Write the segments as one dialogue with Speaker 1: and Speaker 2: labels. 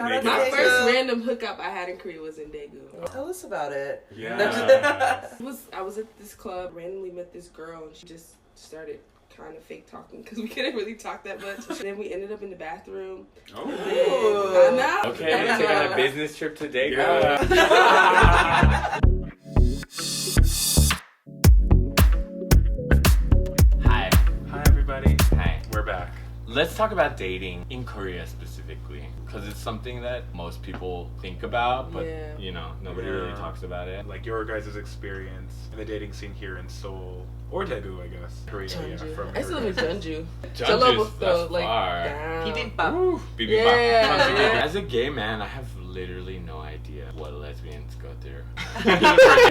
Speaker 1: My first random hookup I had in Korea was in Daegu.
Speaker 2: Tell us about it.
Speaker 3: Yeah.
Speaker 1: I was at this club, randomly met this girl, and she just started kind of fake talking because we couldn't really talk that much. And then we ended up in the bathroom.
Speaker 3: Oh.
Speaker 1: I know.
Speaker 4: Okay, we're taking a business trip to Daegu.
Speaker 3: Yeah.
Speaker 4: Hi.
Speaker 3: Hi, everybody.
Speaker 4: Hi.
Speaker 3: We're back.
Speaker 4: Let's talk about dating in Korea specifically, because it's something that most people think about, but
Speaker 1: Yeah.
Speaker 4: you know, nobody really talks about it.
Speaker 3: Like your guys' experience in the dating scene here in Seoul or Daegu, I guess. Korea, yeah. From
Speaker 1: I still live in Jeonju.
Speaker 4: Jeonju's
Speaker 1: though,
Speaker 4: that's far.
Speaker 2: Bibimbap.
Speaker 4: Woo, bibimbap.
Speaker 1: Yeah.
Speaker 4: As a gay man, I have literally no idea what lesbians go through.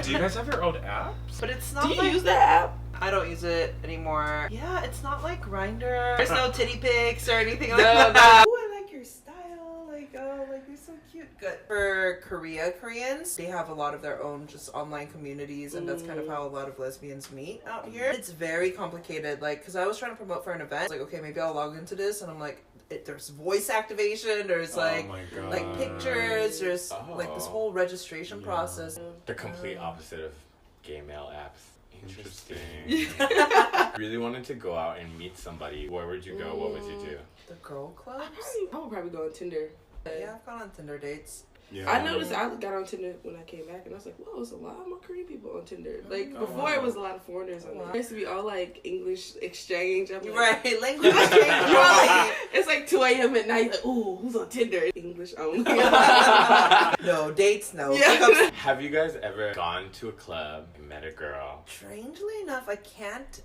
Speaker 3: Do you guys have your own apps?
Speaker 2: But it's not
Speaker 1: Do you
Speaker 2: like...
Speaker 1: use that app?
Speaker 2: I don't use it anymore. Yeah, it's not like Grindr. There's no titty pics or anything like
Speaker 1: No,
Speaker 2: that. Oh, I like your style. Like, oh, like you're so cute. Good. For Koreans, they have a lot of their own just online communities, and that's kind of how a lot of lesbians meet out here. It's very complicated. Like, because I was trying to promote for an event. I was like, okay, maybe I'll log into this, and I'm like, there's voice activation, there's like pictures, there's like this whole registration process.
Speaker 4: The complete opposite of gay male apps. Interesting. Really wanted to go out and meet somebody. Where would you go? What would you do?
Speaker 2: The girl clubs?
Speaker 1: I would probably go on Tinder.
Speaker 2: Yeah, I've gone on Tinder dates.
Speaker 3: Yeah.
Speaker 1: I noticed I got on Tinder when I came back, and I was like, whoa, there's a lot more Korean people on Tinder. Like, before it was a lot of foreigners on there. It used to be all, like, English exchange. I'm like,
Speaker 2: Right, language exchange.
Speaker 1: it's like 2 a.m. at night, like, ooh, who's on Tinder? English only.
Speaker 2: No, dates, no.
Speaker 1: Yeah.
Speaker 4: Have you guys ever gone to a club and met a girl?
Speaker 2: Strangely enough, I can't.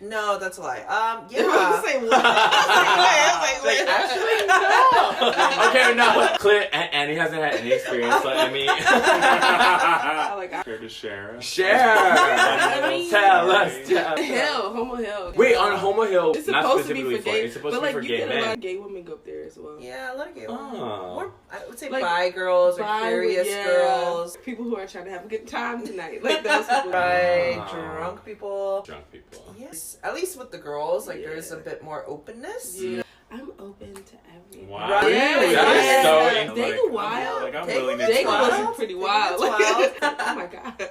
Speaker 2: No, that's a lie. Yeah.
Speaker 1: I was like, what?
Speaker 4: Actually, no. Okay, no. Clear. Annie hasn't had any experience, so Emi.
Speaker 3: Care to share?
Speaker 4: Share.
Speaker 1: I mean,
Speaker 4: Tell us.
Speaker 1: Homo Hill.
Speaker 4: Wait, on Homo Hill,
Speaker 1: It's
Speaker 4: not
Speaker 1: supposed to be
Speaker 4: specifically
Speaker 1: for gay,
Speaker 4: it's supposed
Speaker 1: but
Speaker 4: to be
Speaker 1: like
Speaker 4: for
Speaker 1: you
Speaker 4: gay
Speaker 1: get a lot
Speaker 4: men.
Speaker 1: of gay women go up there as well.
Speaker 2: Yeah, a lot of gay women.
Speaker 4: Oh.
Speaker 2: More, I would say
Speaker 1: Like,
Speaker 2: bi girls or
Speaker 1: bi,
Speaker 2: curious
Speaker 1: yeah.
Speaker 2: girls.
Speaker 1: People who are trying to have a good time tonight. Like those people.
Speaker 2: Right,
Speaker 4: Oh.
Speaker 2: drunk people.
Speaker 4: Drunk people.
Speaker 2: Yes, at least with the girls, like
Speaker 1: Yeah.
Speaker 2: there's a bit more openness.
Speaker 1: Yeah. I'm open to everything.
Speaker 4: Wow.
Speaker 2: Right.
Speaker 1: Yeah,
Speaker 4: That is so
Speaker 1: Daegu wild.
Speaker 3: Like, I'm
Speaker 2: Daegu
Speaker 3: willing to
Speaker 2: is
Speaker 1: Daegu
Speaker 2: wild.
Speaker 1: was pretty wild.
Speaker 2: Daegu is wild.
Speaker 1: Oh my god.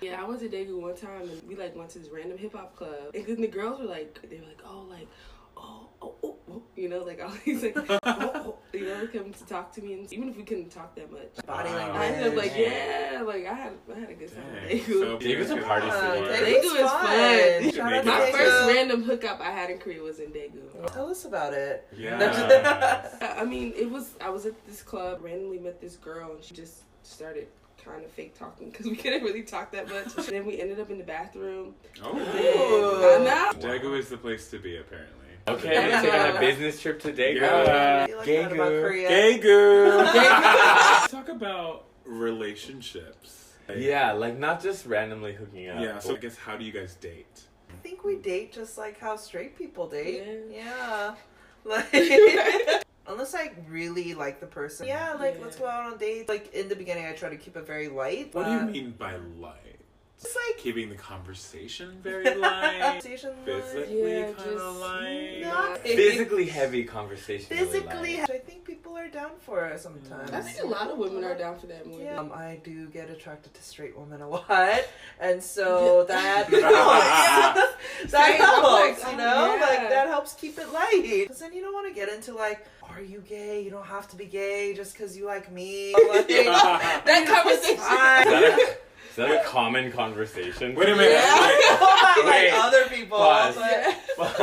Speaker 1: Yeah, I went to Daegu one time and we like went to this random hip hop club. And then the girls were like, they were like, oh, you know, like all these like, you know, coming to talk to me, and even if we couldn't talk that much,
Speaker 2: Body
Speaker 3: Wow.
Speaker 1: I ended up like,
Speaker 4: Dang.
Speaker 1: yeah, like I had a good time at
Speaker 3: Dang.
Speaker 1: Daegu.
Speaker 4: Daegu's a party city.
Speaker 1: Daegu is fun.
Speaker 2: Shout out to
Speaker 1: My
Speaker 2: Daegu.
Speaker 1: first random hookup I had in Korea was in Daegu.
Speaker 2: Tell us about it.
Speaker 3: Yeah.
Speaker 1: I mean, I was at this club, randomly met this girl, and she just started kind of fake talking because we couldn't really talk that much. And then we ended up in the bathroom.
Speaker 3: Oh.
Speaker 1: I know.
Speaker 3: Daegu is the place to be, apparently.
Speaker 4: Okay, we're taking a business trip to Daegu.
Speaker 3: Yeah.
Speaker 2: I feel like that about Korea.
Speaker 3: Daegu. Talk about relationships.
Speaker 4: Yeah, like not just randomly hooking up.
Speaker 3: Yeah, so I guess how do you guys date?
Speaker 2: I think we date just like how straight people date.
Speaker 1: Yeah.
Speaker 2: Like, unless I really like the person. Yeah, like let's go out on dates. Like in the beginning, I try to keep it very light.
Speaker 3: What do you mean by light?
Speaker 2: It's like
Speaker 3: Keeping the conversation very light.
Speaker 2: conversation
Speaker 3: Physically
Speaker 1: Yeah,
Speaker 3: kind of
Speaker 1: just
Speaker 3: light.
Speaker 2: not
Speaker 4: Physically heavy conversation.
Speaker 2: physically. I think people are down for it sometimes.
Speaker 1: I think a lot of women are down for that more.
Speaker 2: Yeah. I do get attracted to straight women a lot, and so that that
Speaker 1: Same. I'm
Speaker 2: helps,
Speaker 1: like,
Speaker 2: you know,
Speaker 1: yeah.
Speaker 2: like that helps keep it light. Because then you don't want to get into like, are you gay? You don't have to be gay just because you like me. Like,
Speaker 1: That conversation.
Speaker 4: Is that a common conversation?
Speaker 3: Wait a minute.
Speaker 4: Wait.
Speaker 2: like other people.
Speaker 4: Pause.
Speaker 2: But-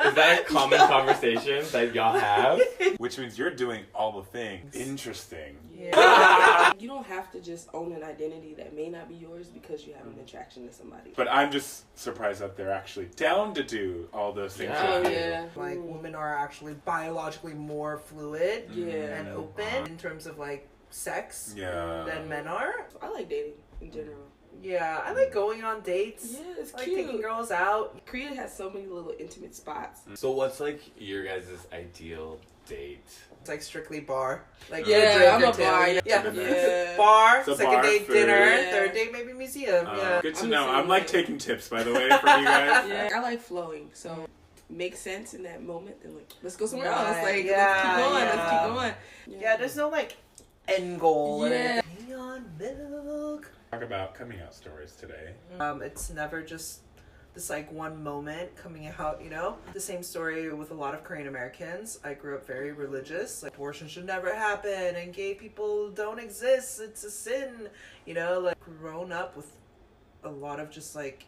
Speaker 4: Is that a common conversation that y'all have?
Speaker 3: Which means you're doing all the things. Interesting.
Speaker 1: Yeah. You don't have to just own an identity that may not be yours because you have an attraction to somebody.
Speaker 3: But I'm just surprised that they're actually down to do all those things.
Speaker 4: Yeah.
Speaker 3: with
Speaker 1: Oh
Speaker 3: you.
Speaker 1: yeah.
Speaker 2: Like women are actually biologically more fluid
Speaker 1: Yeah.
Speaker 2: and open in terms of like sex
Speaker 3: Yeah.
Speaker 2: than men are.
Speaker 1: I like dating in general.
Speaker 2: Yeah, I like going on dates.
Speaker 1: Yeah, it's
Speaker 2: I like
Speaker 1: cute.
Speaker 2: taking girls out.
Speaker 1: Korea has so many little intimate spots.
Speaker 4: So what's like your guys' ideal date?
Speaker 2: It's like strictly bar. Like
Speaker 1: Yeah,
Speaker 2: a drink
Speaker 1: I'm
Speaker 2: or
Speaker 1: a
Speaker 2: two.
Speaker 1: bar.
Speaker 2: Yeah.
Speaker 1: Yeah.
Speaker 2: Bar,
Speaker 3: So
Speaker 2: second
Speaker 3: bar,
Speaker 2: date
Speaker 3: food.
Speaker 2: dinner,
Speaker 1: Yeah.
Speaker 2: third date maybe museum. Yeah.
Speaker 3: Good to
Speaker 1: I'm
Speaker 3: know.
Speaker 1: the same
Speaker 3: I'm like
Speaker 1: way.
Speaker 3: taking tips, by the way, from you guys.
Speaker 1: Yeah, I like flowing. So makes sense in that moment. Then like, let's go somewhere
Speaker 2: Right,
Speaker 1: else. Like,
Speaker 2: yeah,
Speaker 1: let's keep going.
Speaker 2: yeah.
Speaker 1: Let's keep going.
Speaker 2: there's no like end goal.
Speaker 1: Yeah.
Speaker 2: Neonmilk.
Speaker 3: Talk about coming out stories today.
Speaker 2: It's never just this like one moment coming out, you know? The same story with a lot of Korean Americans. I grew up very religious, like abortion should never happen and gay people don't exist, it's a sin, you know? Like grown up with a lot of just like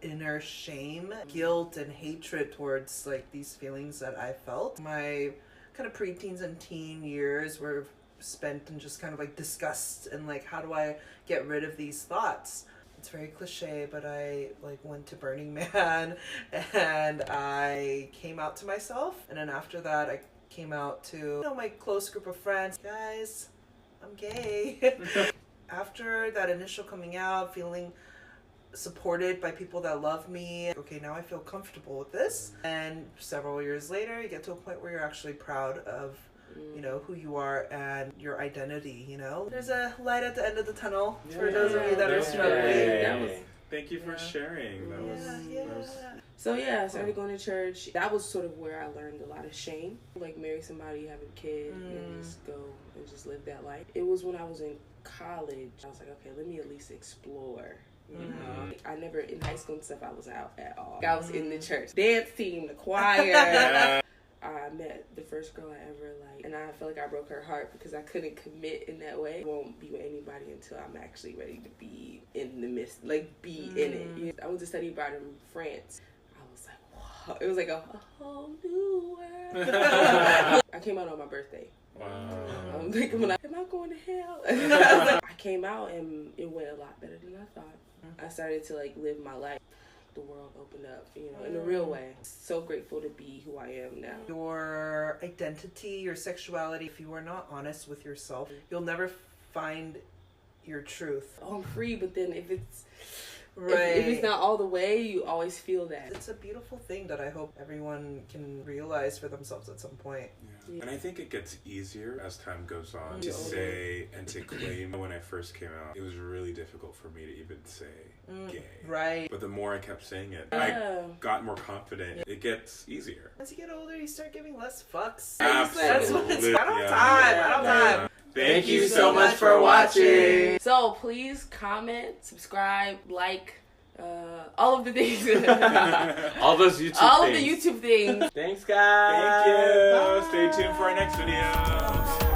Speaker 2: inner shame, guilt, and hatred towards like these feelings that I felt. My kind of preteens and teen years were spent in just kind of like disgust and like how do I get rid of these thoughts. It's very cliche, but I like went to Burning Man and I came out to myself, and then after that I came out to, you know, my close group of friends. Guys, I'm gay. After that initial coming out, feeling supported by people that love me, okay, now I feel comfortable with this. And several years later, you get to a point where you're actually proud of, you know, who you are and your identity, you know? There's a light at the end of the tunnel for those of you that are struggling.
Speaker 3: Thank you for sharing. That was
Speaker 1: So yeah, I started going to church. That was sort of where I learned a lot of shame. Like marry somebody, have a kid, and just go and just live that life. It was when I was in college. I was like, okay, let me at least explore. You know, I never, in high school and stuff, I was out at all. I was in the church dance team, the choir. I met the first girl I ever liked, and I felt like I broke her heart because I couldn't commit in that way. I won't be with anybody until I'm actually ready to be in the midst, like be in it. I went to study abroad in France. I was like, wow. It was like a whole new world. I came out on my birthday.
Speaker 3: Wow.
Speaker 1: I'm like, am I going to hell? I came out and it went a lot better than I thought. I started to like live my life. The world opened up, you know, in a real way. So grateful to be who I am now.
Speaker 2: Your identity, your sexuality, if you are not honest with yourself, you'll never find your truth.
Speaker 1: Oh, I'm free, but then if it's
Speaker 2: Right.
Speaker 1: if it's not all the way, you always feel that.
Speaker 2: It's a beautiful thing that I hope everyone can realize for themselves at some point.
Speaker 3: Yeah. And I think it gets easier as time goes on to
Speaker 1: Yeah.
Speaker 3: say and to claim. When I first came out, it was really difficult for me to even say gay.
Speaker 2: Right.
Speaker 3: But the more I kept saying it,
Speaker 1: Yeah.
Speaker 3: I got more confident. It gets easier.
Speaker 2: As you get older, you start giving less fucks.
Speaker 3: Absolutely.
Speaker 2: That's what it's. I don't have
Speaker 3: Yeah.
Speaker 2: time. I don't have time.
Speaker 3: Thank you so much for watching.
Speaker 1: So please comment, subscribe, like, all of the things.
Speaker 4: All those YouTube
Speaker 1: all
Speaker 4: things.
Speaker 1: of the YouTube things.
Speaker 4: Thanks, guys.
Speaker 3: Thank you.
Speaker 1: Bye.
Speaker 3: Stay tuned for our next video.